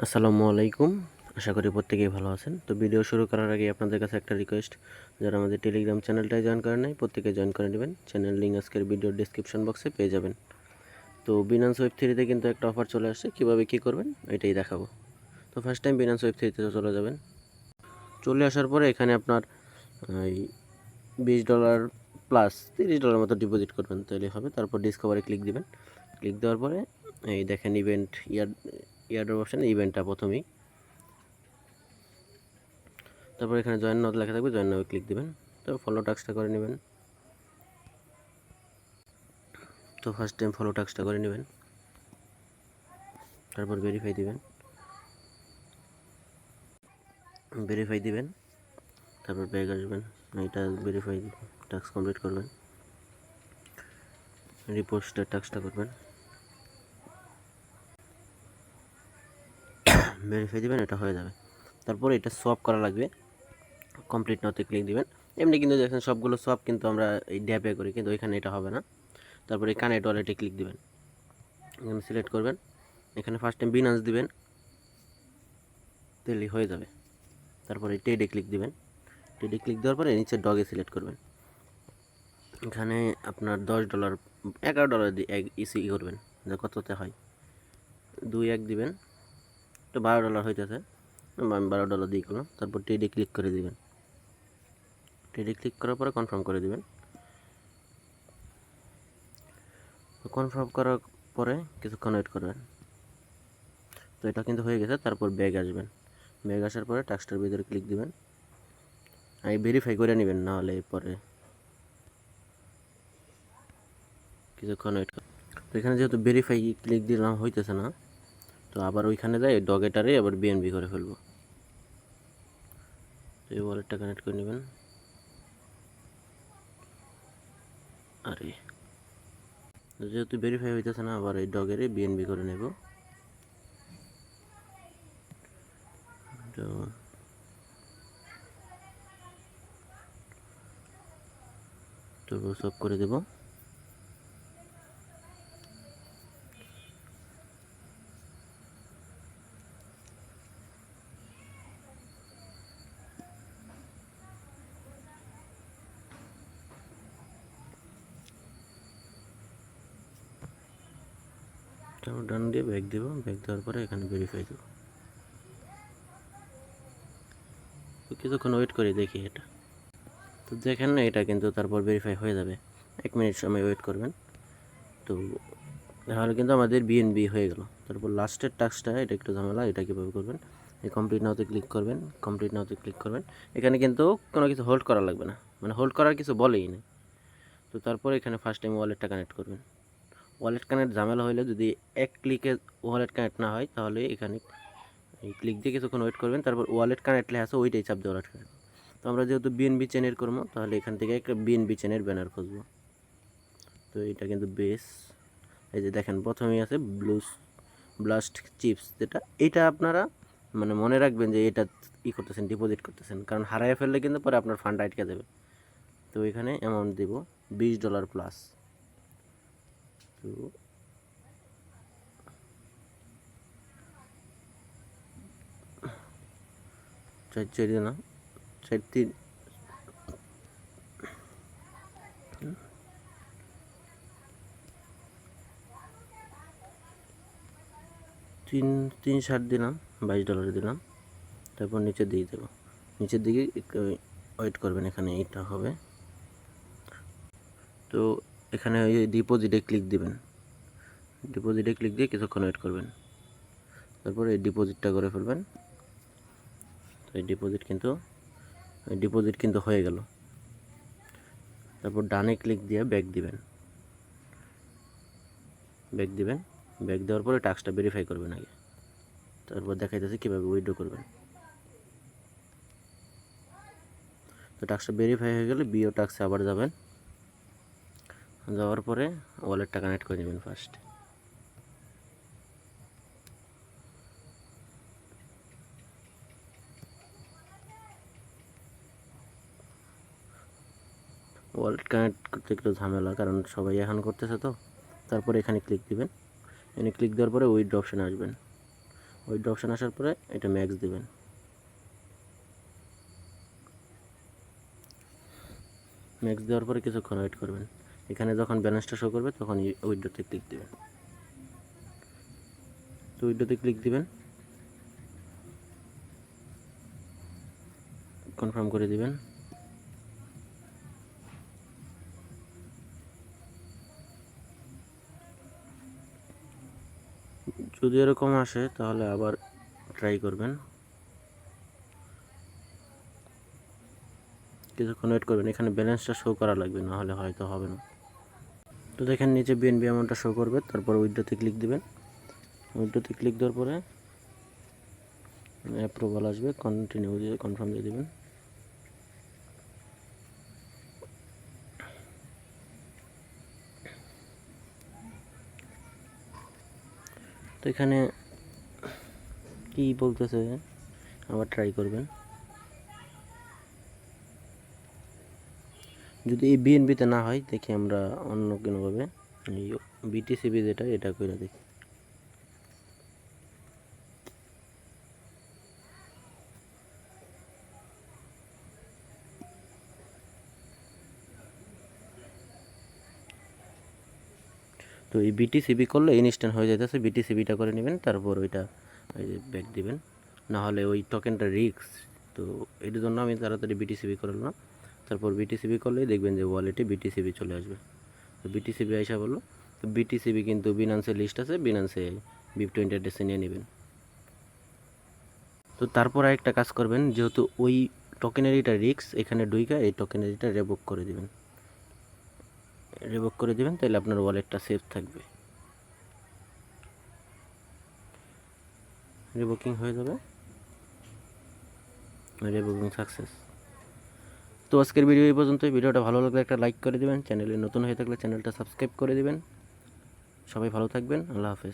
আসসালামু আলাইকুম। আশা করি প্রত্যেকেই ভালো আছেন। তো ভিডিও শুরু করার আগে আপনাদের কাছে একটা রিকোয়েস্ট, যারা আমাদের টেলিগ্রাম চ্যানেলটায় জয়েন করেন নাই প্রত্যেকে জয়েন করে নেবেন। চ্যানেল লিঙ্ক আজকের ভিডিওর ডেসক্রিপশন বক্সে পেয়ে যাবেন। তো বিনান্স ওয়েব থ্রিতে কিন্তু একটা অফার চলে আসছে, কীভাবে কী করবেন এটাই দেখাবো। তো ফার্স্ট টাইম বিনান্স ওয়েব থ্রিতে চলে যাবেন। চলে আসার পরে এখানে আপনার এই $20 প্লাস $30 মতো ডিপোজিট করবেন, তাহলে হবে। তারপর ডিসকভারে ক্লিক দিবেন। ক্লিক দেওয়ার পরে এই দেখেন ইভেন্ট ইয়ারড্রপ অপশানে ইভেন্টটা প্রথমেই। তারপর এখানে জয়েন নাও লেখা থাকবে, জয়েন নাও ক্লিক দিবেন। তো ফলো টাস্কটা করে নেবেন। তো ফার্স্ট টাইম ফলো টাস্কটা করে নেবেন, তারপর ভেরিফাই দিবেন। তারপর ব্যাক আসবেন, এটা ভেরিফাই টাস্ক কমপ্লিট করবেন। রিপোর্টের টাস্কটা করবেন, ভেরিফাই দিবেন, এটা হয়ে যাবে। তারপর এটা সোয়াপ করা লাগবে, কমপ্লিট নাওতে ক্লিক দিবেন। এমনি কিন্তু দেখেন সবগুলো সোয়াপ কিন্তু আমরা এই ড্যাপে করি, কিন্তু ওইখানে এটা হবে না। তারপরে কানেক্ট ওয়ালেটে ক্লিক দিবেন, এখানে সিলেক্ট করবেন। এখানে ফার্স্ট টাইম বিনান্স দিবেন, তাহলেই হয়ে যাবে। তারপরে টেডে ক্লিক দিবেন। টেডে ক্লিক দেওয়ার পরে নিচে ডগে সিলেক্ট করবেন। এখানে আপনার $10 $11 দিয়ে ইসি করবেন, যে কততে হয় 2-1 দিবেন। তো $12 হইতেছে, আমি $12 দিয়ে করলাম। তারপর টেডে ক্লিক করে দিবেন। টেডে ক্লিক করার পরে কনফার্ম করে দিবেন। কনফার্ম করার পরে কিছুক্ষণ ওয়েট করবেন। তো এটা কিন্তু হয়ে গেছে। তারপর ব্যাগ আসবেন। ব্যাগ আসার পরে টাস্কটার ভিতরে ক্লিক দিবেন। আমি ভেরিফাই করে নেবেন, না হলে পরে কিছুক্ষণ ওয়েট করুন। তো এখানে যেহেতু ভেরিফাই ক্লিক দিলাম হইতেছে না, তো আবার ওইখানে যাই ডগেটারে আবার বিএনবি করে ফেলবো। তো এই ওয়ালেটটা কানেক্ট করে নেবেন। আরে যেহেতু ভেরিফাই হইতেছে না, আবার এই ডগেরে বিএনবি করে নেব। তো সব করে দেব। তারপর ডান দিয়ে ব্যাক দেবো। ব্যাক দেওয়ার পরে এখানে ভেরিফাই দেবো। তো কিছুক্ষণ ওয়েট করে দেখি এটা। তো দেখেন না, এটা কিন্তু তারপর ভেরিফাই হয়ে যাবে। 1 মিনিট সময় ওয়েট করবেন। তো তাহলে কিন্তু আমাদের বিএনবি হয়ে গেল। তারপর লাস্টের টাস্কটা, এটা একটু ঝামেলা, এটা কীভাবে করবেন, এই কমপ্লিট নাওতে ক্লিক করবেন। এখানে কিন্তু কোনো কিছু হোল্ড করা লাগবে না, মানে হোল্ড করার কিছু বলেই না। তো তারপর এখানে ফার্স্ট টাইম ওয়ালেটটা কানেক্ট করবেন। ওয়ালেট কানেক্ট ঝামেলা হলে, যদি এক ক্লিকে ওয়ালেট কানেক্ট না হয়, তাহলে এখানে এই ক্লিক দিয়ে কিছুক্ষণ ওয়েট করবেন। তারপর ওয়ালেট কানেক্ট লেখা আছে, ওইটাই চাপ দিয়ে ওয়ালেট কানেক্ট। তো আমরা যেহেতু বিএনবি চেনের করবো, তাহলে এখান থেকে একটা বিএনবি চেনের ব্যানার খুঁজবো। তো এটা কিন্তু বেস, এই যে দেখেন প্রথমেই আছে ব্লাস্ট চিপস, এটা আপনারা মানে মনে রাখবেন যে এটা করতেছেন, ডিপোজিট করতেছেন, কারণ হারায় ফেললে কিন্তু পরে আপনার ফান্ড আটকে যাবে। তো এখানে অ্যামাউন্ট দিব $20 প্লাস। তো চার না, 3 3.60 দিলাম, $22 দিলাম। তারপর নিচে দিয়ে দেবো। নিচের দিকে একটু ওয়েট করবেন, এখানে এটা হবে। তো এখানে ওই ডিপোজিটে ক্লিক দিবেন। ডিপোজিটে ক্লিক দিয়ে কিছুক্ষণ ওয়েট করবেন। তারপর এই ডিপোজিটটা করে ফেলবেন। তো এই ডিপোজিট কিন্তু হয়ে গেল। তারপর ডানে ক্লিক দিয়ে ব্যাক দিবেন। ব্যাক দেওয়ার পরে টাস্কটা ভেরিফাই করবেন আগে, তারপর দেখাইতেছে কীভাবে উইথড্র করবেন। তো টাস্কটা ভেরিফাই হয়ে গেলে বিও টাস্কে আবার যাবেন। যাওয়ার পরে ওয়ালেটটা কানেক্ট করে নেবেন। ফার্স্ট ওয়ালেট কানেক্ট করতে একটু ঝামেলা, কারণ সবাই এখন করতেছে। তো তারপরে এখানে ক্লিক দিবেন। এখানে ক্লিক দেওয়ার পরে উইথড্র অপশানে আসবেন। উইথড্র অপশান আসার পরে এটা ম্যাক্স দিবেন। ম্যাক্স দেওয়ার পরে কিছুক্ষণ ওয়েট করবেন। এখানে যখন ব্যালেন্সটা শো করবে তখন উইথড্রতে ক্লিক দিবেন। তো উইথড্রতে ক্লিক দিবেন, কনফার্ম করে দিবেন। যদি এরকম আসে তাহলে আবার ট্রাই করবেন, কিছুক্ষণ ওয়েট করবেন। এখানে ব্যালেন্সটা শো করা লাগবে, না হলে হয়তো হবে না। তো দেখেন নিচে বিএনবি অ্যামাউন্টটা শো করবে, তারপর উইথড্রতে ক্লিক দিবেন। উইথড্রতে ক্লিক দেওয়ার পরে অ্যাপ্রুভাল আসবে, কন্টিনিউ দিয়ে কনফার্ম দিয়ে দেবেন। তো এখানে কি বলতেছে আবার ট্রাই করবেন। যদি এই বিএনবিতে না হয় দেখি আমরা অন্য কোনোভাবে এই বিটিসিবি যেটা এটা করে দেখি। তো এই বিটিসিবি করলে ইনস্ট্যান্ট হয়ে যাইতেছে, বিটিসিবিটা করে নেবেন, তারপর ওইটা ওই যে ব্যাক দিবেন, না হলে ওই টোকেনটা রিস্ক। তো এটার জন্য আমি তাড়াতাড়ি বিটিসিবি করলাম না, তারপর বিটিসিবি করলেই দেখবেন যে ওয়ালেটে বিটিসিবি চলে আসবে। তো বিটিসিবি আইসা বললো, তো বিটিসিবি কিন্তু বিনান্সের লিস্ট আছে, বিনান্সে BIP20 অ্যাড্রেসে নিয়ে নেবেন। তো তারপর আরেকটা কাজ করবেন, যেহেতু ওই টোকেনারিটা রিস্ক, এখানে ডুইকা এই টোকেনারিটা রেভোক করে দিবেন। রেভোক করে দিবেন, তাহলে আপনার ওয়ালেটটা সেফ থাকবে। রিভোকিং হয়ে যাবে, রিভোকিং সাকসেস। তো আজকের ভিডিও এই পর্যন্তই। ভিডিওটা ভালো লাগলে একটা লাইক করে দিবেন, চ্যানেলে নতুন হয়ে থাকলে চ্যানেলটা সাবস্ক্রাইব করে দিবেন। সবাই ভালো থাকবেন, আল্লাহ হাফেজ।